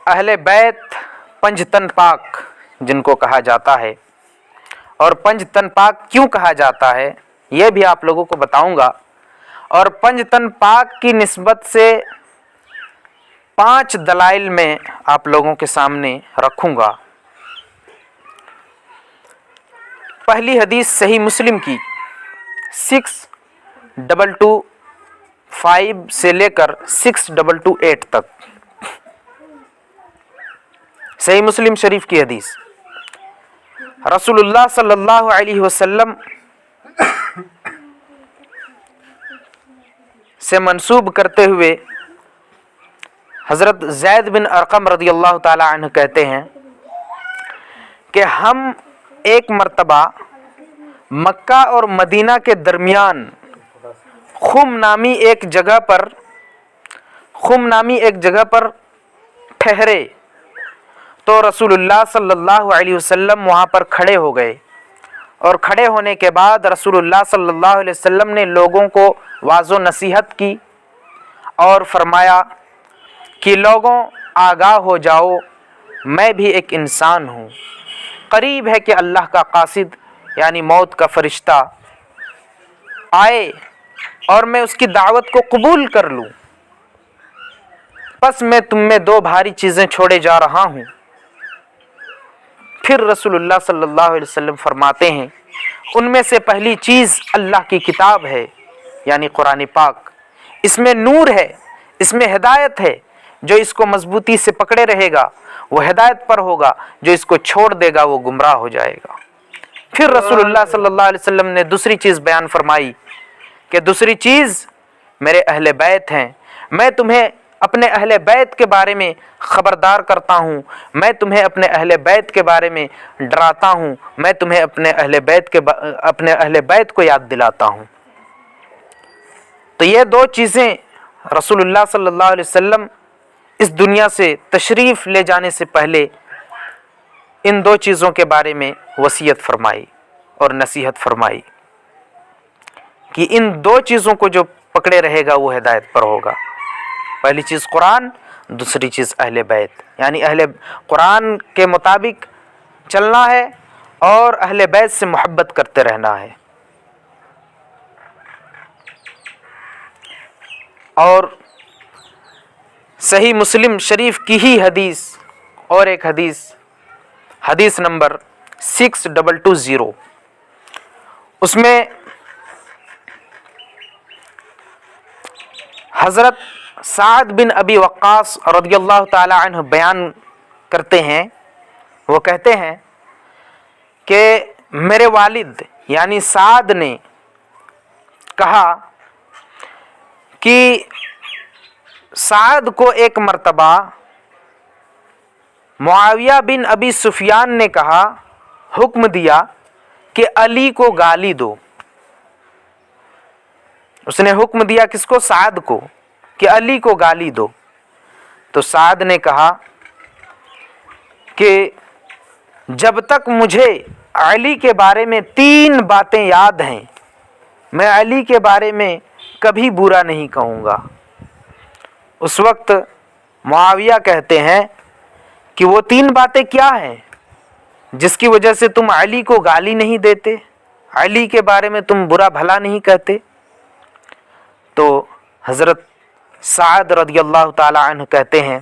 اہل بیت پنج تن پاک جن کو کہا جاتا ہے، اور پنج تن پاک کیوں کہا جاتا ہے یہ بھی آپ لوگوں کو بتاؤں گا، اور پنج تن پاک کی نسبت سے 5 دلائل میں آپ لوگوں کے سامنے رکھوں گا۔ پہلی حدیث صحیح مسلم کی 6225 سے لے کر 6228 تک، صحیح مسلم شریف کی حدیث، رسول اللہ صلی اللہ علیہ وسلم سے منسوب کرتے ہوئے حضرت زید بن ارقم رضی اللہ تعالی عنہ کہتے ہیں کہ ہم ایک مرتبہ مکہ اور مدینہ کے درمیان خم نامی ایک جگہ پر ٹھہرے تو رسول اللہ صلی اللہ علیہ وسلم وہاں پر کھڑے ہو گئے، اور کھڑے ہونے کے بعد رسول اللہ صلی اللہ علیہ وسلم نے لوگوں کو واعظ و نصیحت کی اور فرمایا کہ لوگوں آگاہ ہو جاؤ، میں بھی ایک انسان ہوں، قریب ہے کہ اللہ کا قاصد یعنی موت کا فرشتہ آئے اور میں اس کی دعوت کو قبول کر لوں، پس میں تم میں 2 بھاری چیزیں چھوڑے جا رہا ہوں۔ پھر رسول اللہ صلی اللہ علیہ وسلم فرماتے ہیں ان میں سے پہلی چیز اللہ کی کتاب ہے یعنی قرآن پاک، اس میں نور ہے، اس میں ہدایت ہے، جو اس کو مضبوطی سے پکڑے رہے گا وہ ہدایت پر ہوگا، جو اس کو چھوڑ دے گا وہ گمراہ ہو جائے گا۔ پھر رسول اللہ صلی اللہ علیہ وسلم نے دوسری چیز بیان فرمائی کہ دوسری چیز میرے اہل بیت ہیں، میں تمہیں اپنے اہل بیت کے بارے میں خبردار کرتا ہوں، میں تمہیں اپنے اہل بیت کے بارے میں ڈراتا ہوں، میں تمہیں اپنے اہل بیت کو یاد دلاتا ہوں۔ تو یہ 2 چیزیں رسول اللہ صلی اللہ علیہ وسلم اس دنیا سے تشریف لے جانے سے پہلے ان 2 چیزوں کے بارے میں وصیت فرمائی اور نصیحت فرمائی کہ ان 2 چیزوں کو جو پکڑے رہے گا وہ ہدایت پر ہوگا۔ پہلی چیز قرآن، دوسری چیز اہل بیت، یعنی اہل قرآن کے مطابق چلنا ہے اور اہل بیت سے محبت کرتے رہنا ہے۔ اور صحیح مسلم شریف کی ہی حدیث اور ایک حدیث نمبر 6220، اس میں حضرت سعد بن ابی وقاص رضی اللہ تعالی عنہ بیان کرتے ہیں، وہ کہتے ہیں کہ میرے والد یعنی سعد نے کہا کہ سعد کو ایک مرتبہ معاویہ بن ابی سفیان نے کہا، حکم دیا کہ علی کو گالی دو۔ اس نے حکم دیا کس کو؟ سعد کو، کہ علی کو گالی دو۔ تو سعد نے کہا کہ جب تک مجھے علی کے بارے میں 3 باتیں یاد ہیں میں علی کے بارے میں کبھی برا نہیں کہوں گا۔ اس وقت معاویہ کہتے ہیں کہ وہ 3 باتیں کیا ہیں جس کی وجہ سے تم علی کو گالی نہیں دیتے، علی کے بارے میں تم برا بھلا نہیں کہتے؟ تو حضرت سعد رضی اللہ تعالی عنہ کہتے ہیں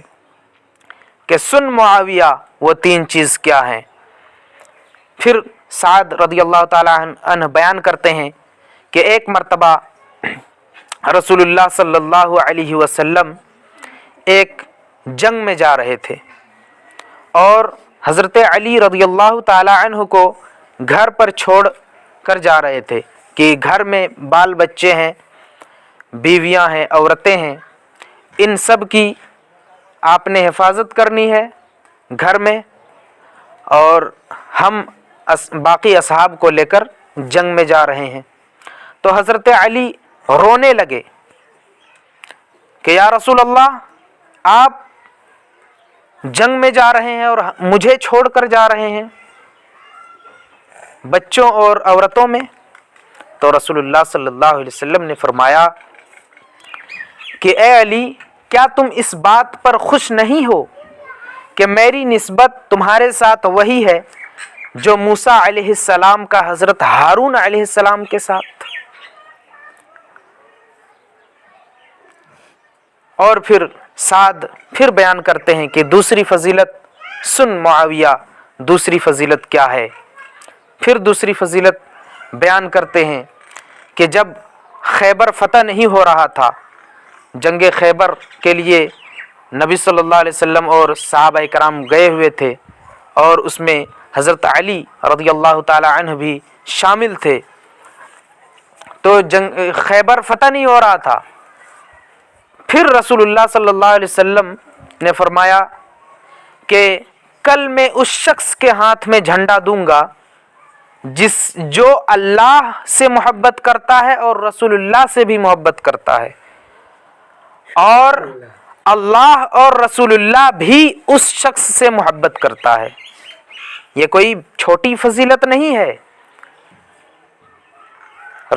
کہ سن معاویہ وہ 3 چیز کیا ہیں۔ پھر سعد رضی اللہ تعالی عنہ بیان کرتے ہیں کہ ایک مرتبہ رسول اللہ صلی اللہ علیہ وسلم ایک جنگ میں جا رہے تھے اور حضرت علی رضی اللہ تعالی عنہ کو گھر پر چھوڑ کر جا رہے تھے کہ گھر میں بال بچے ہیں، بیویاں ہیں، عورتیں ہیں، ان سب کی آپ نے حفاظت کرنی ہے گھر میں، اور ہم باقی اصحاب کو لے کر جنگ میں جا رہے ہیں۔ تو حضرت علی رونے لگے کہ یا رسول اللہ آپ جنگ میں جا رہے ہیں اور مجھے چھوڑ کر جا رہے ہیں بچوں اور عورتوں میں۔ تو رسول اللہ صلی اللہ علیہ وسلم نے فرمایا کہ اے علی، کیا تم اس بات پر خوش نہیں ہو کہ میری نسبت تمہارے ساتھ وہی ہے جو موسیٰ علیہ السلام کا حضرت ہارون علیہ السلام کے ساتھ. اور پھر سعد پھر بیان کرتے ہیں کہ دوسری فضیلت سن معاویہ دوسری فضیلت کیا ہے. پھر دوسری فضیلت بیان کرتے ہیں کہ جب خیبر فتح نہیں ہو رہا تھا، جنگ خیبر کے لیے نبی صلی اللہ علیہ وسلم اور صحابہ کرام گئے ہوئے تھے اور اس میں حضرت علی رضی اللہ تعالی عنہ بھی شامل تھے. تو خیبر فتح نہیں ہو رہا تھا. پھر رسول اللہ صلی اللہ علیہ وسلم نے فرمایا کہ کل میں اس شخص کے ہاتھ میں جھنڈا دوں گا جو اللہ سے محبت کرتا ہے اور رسول اللہ سے بھی محبت کرتا ہے، اور اللہ اور رسول اللہ بھی اس شخص سے محبت کرتا ہے. یہ کوئی چھوٹی فضیلت نہیں ہے.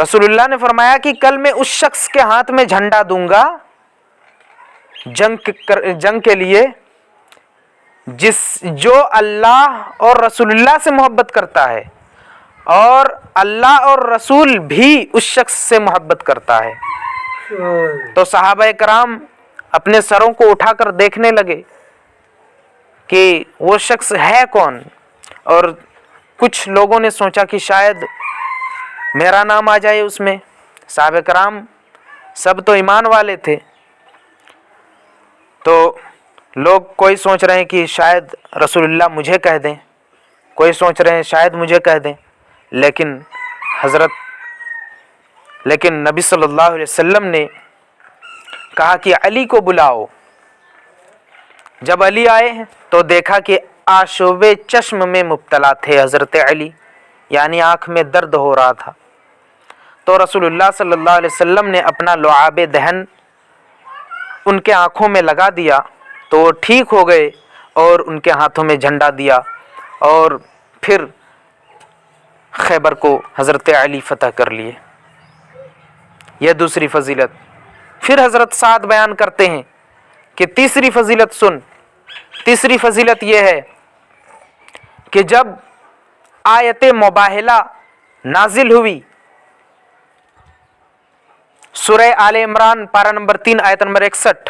رسول اللہ نے فرمایا کہ کل میں اس شخص کے ہاتھ میں جھنڈا دوں گا جنگ کے لیے جو اللہ اور رسول اللہ سے محبت کرتا ہے اور اللہ اور رسول بھی اس شخص سے محبت کرتا ہے. تو صحابہ کرام اپنے سروں کو اٹھا کر دیکھنے لگے کہ وہ شخص ہے کون، اور کچھ لوگوں نے سوچا کہ شاید میرا نام آ جائے اس میں. صحابہ کرام سب تو ایمان والے تھے، تو لوگ کوئی سوچ رہے ہیں کہ شاید رسول اللہ مجھے کہہ دیں، کوئی سوچ رہے ہیں شاید مجھے کہہ دیں، لیکن نبی صلی اللہ علیہ وسلم نے کہا کہ علی کو بلاؤ. جب علی آئے تو دیکھا کہ آشوب چشم میں مبتلا تھے حضرت علی، یعنی آنکھ میں درد ہو رہا تھا. تو رسول اللہ صلی اللہ علیہ وسلم نے اپنا لعاب دہن ان کے آنکھوں میں لگا دیا تو وہ ٹھیک ہو گئے اور ان کے ہاتھوں میں جھنڈا دیا، اور پھر خیبر کو حضرت علی فتح کر لیے. یہ دوسری فضیلت. پھر حضرت سعد بیان کرتے ہیں کہ تیسری فضیلت سن. تیسری فضیلت یہ ہے کہ جب آیت مباہلہ نازل ہوئی، سورہ آل عمران پارہ نمبر 3 آیت نمبر 61،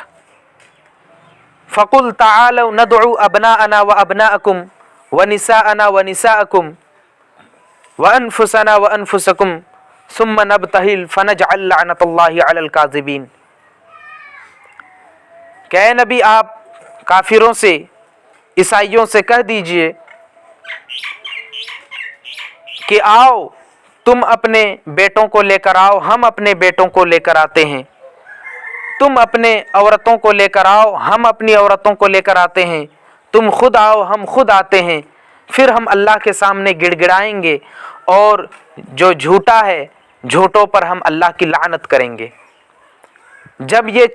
فَقُلْ تَعَالَوْا نَدْعُوا أَبْنَاءَنَا وَأَبْنَاءَكُمْ وَنِسَاءَنَا وَنِسَاءَكُمْ وَأَنفُسَنَا وَأَنفُسَكُمْ ثُمَّ نَبْتَهِلْ فَنَجْعَلْ لَعْنَةَ اللَّهِ عَلَى الْكَاذِبِينَ. کہ اے نبی آپ کافروں سے، عیسائیوں سے کہہ دیجئے کہ آؤ تم اپنے بیٹوں کو لے کر آؤ، ہم اپنے بیٹوں کو لے کر آتے ہیں، تم اپنے عورتوں کو لے کر آؤ، ہم اپنی عورتوں کو لے کر آتے ہیں، تم خود آؤ ہم خود آتے ہیں، پھر ہم اللہ کے سامنے گڑ گڑائیں گے اور جو جھوٹا ہے جھوٹوں پر ہم اللہ کی لعنت کریں گے. جب یہ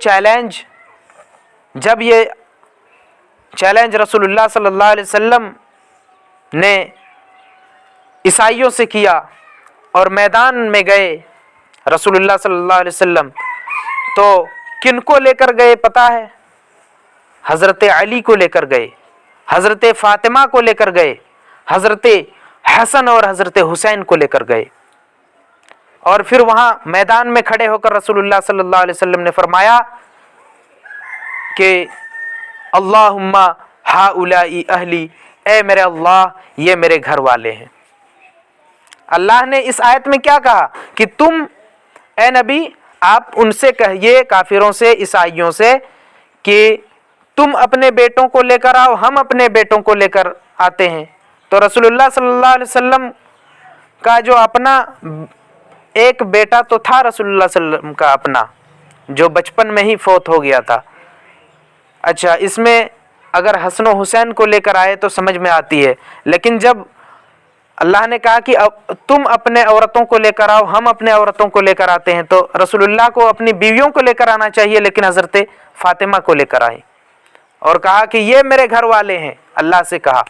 چیلنج رسول اللہ صلی اللہ علیہ وسلم نے عیسائیوں سے کیا اور میدان میں گئے رسول اللہ صلی اللہ علیہ وسلم، تو کن کو لے کر گئے پتہ ہے؟ حضرت علی کو لے کر گئے، حضرت فاطمہ کو لے کر گئے، حضرت حسن اور حضرت حسین کو لے کر گئے. اور پھر وہاں میدان میں کھڑے ہو کر رسول اللہ صلی اللہ علیہ وسلم نے فرمایا کہ اللہم ہؤلاء اہلی، اے میرے اللہ یہ میرے گھر والے ہیں. اللہ نے اس آیت میں کیا کہا کہ تم اے نبی آپ ان سے کہیے، کافروں سے، عیسائیوں سے، کہ تم اپنے بیٹوں کو لے کر آؤ، ہم اپنے بیٹوں کو لے کر آتے ہیں. تو رسول اللہ صلی اللہ علیہ وسلم کا جو اپنا ایک بیٹا تو تھا رسول اللہ صلی اللہ علیہ وسلم کا اپنا، جو بچپن میں ہی فوت ہو گیا تھا. اچھا اس میں اگر حسن و حسین کو لے کر آئے تو سمجھ میں آتی ہے، لیکن جب اللہ نے کہا کہ تم اپنے عورتوں کو لے کر آؤ، ہم اپنے عورتوں کو لے کر آتے ہیں، تو رسول اللہ کو اپنی بیویوں کو لے کر آنا چاہیے، لیکن حضرت فاطمہ کو لے کر آئے اور کہا کہ یہ میرے گھر والے ہیں، اللہ سے کہا.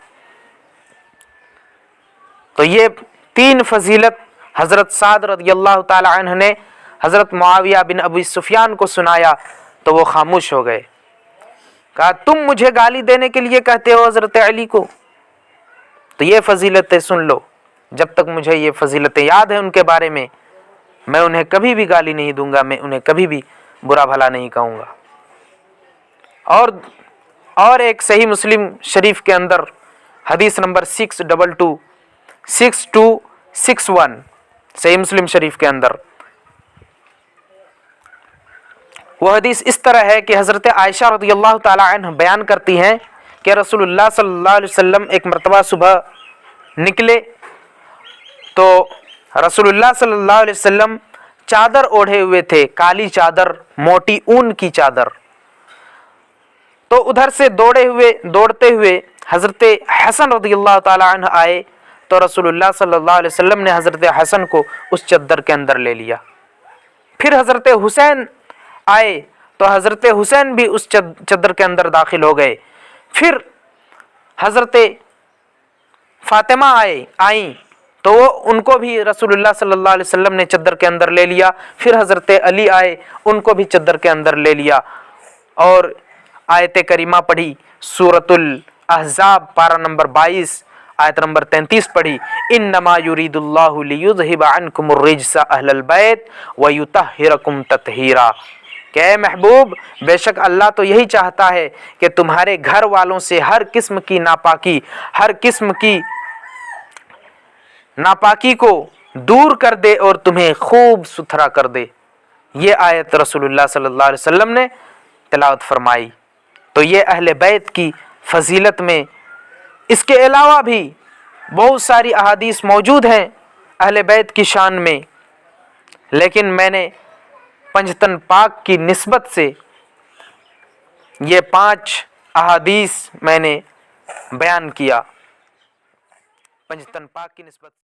تو یہ تین فضیلت حضرت سعد رضی اللہ تعالی عنہ نے حضرت معاویہ بن ابی سفیان کو سنایا تو وہ خاموش ہو گئے. کہا تم مجھے گالی دینے کے لیے کہتے ہو حضرت علی کو؟ تو یہ فضیلتیں سن لو، جب تک مجھے یہ فضیلتیں یاد ہیں ان کے بارے میں انہیں کبھی بھی گالی نہیں دوں گا، میں انہیں کبھی بھی برا بھلا نہیں کہوں گا۔ اور ایک صحیح مسلم شریف کے اندر حدیث نمبر 6261 صحیح مسلم شریف کے اندر وہ حدیث اس طرح ہے کہ حضرت عائشہ رضی اللہ تعالی عنہ بیان کرتی ہیں کہ رسول اللہ صلی اللہ علیہ وسلم ایک مرتبہ صبح نکلے تو رسول اللہ صلی اللہ علیہ وسلم چادر اوڑھے ہوئے تھے، کالی چادر، موٹی اون کی چادر۔ تو ادھر سے دوڑتے ہوئے حضرت حسن رضی اللہ تعالی عنہ آئے تو رسول اللہ صلی اللہ علیہ وسلم نے حضرت حسن کو اس چادر کے اندر لے لیا۔ پھر حضرت حسین آئے تو حضرت حسین بھی اس چادر کے اندر داخل ہو گئے۔ پھر حضرت فاطمہ آئیں تو ان کو بھی رسول اللہ صلی اللہ علیہ وسلم نے چادر کے اندر لے لیا۔ پھر حضرت علی آئے، ان کو بھی چادر کے اندر لے لیا اور آیت کریمہ پڑھی، سورۃ الاحزاب پارہ نمبر 22 آیت نمبر 33 پڑھی، انما یرید اللہ لیذھب عنکم الرجس اہل البیت ویطہرکم تطہیرا، کہ اے محبوب بے شک اللہ تو یہی چاہتا ہے کہ تمہارے گھر والوں سے ہر قسم کی ناپاکی، ہر قسم کی ناپاکی کو دور کر دے اور تمہیں خوب ستھرا کر دے۔ یہ آیت رسول اللہ صلی اللہ علیہ وسلم نے تلاوت فرمائی۔ تو یہ اہل بیت کی فضیلت میں اس کے علاوہ بھی بہت ساری احادیث موجود ہیں اہل بیت کی شان میں، لیکن میں نے پنجتن پاک کی نسبت سے یہ 5 احادیث میں نے بیان کیا، پنجتن پاک کی نسبت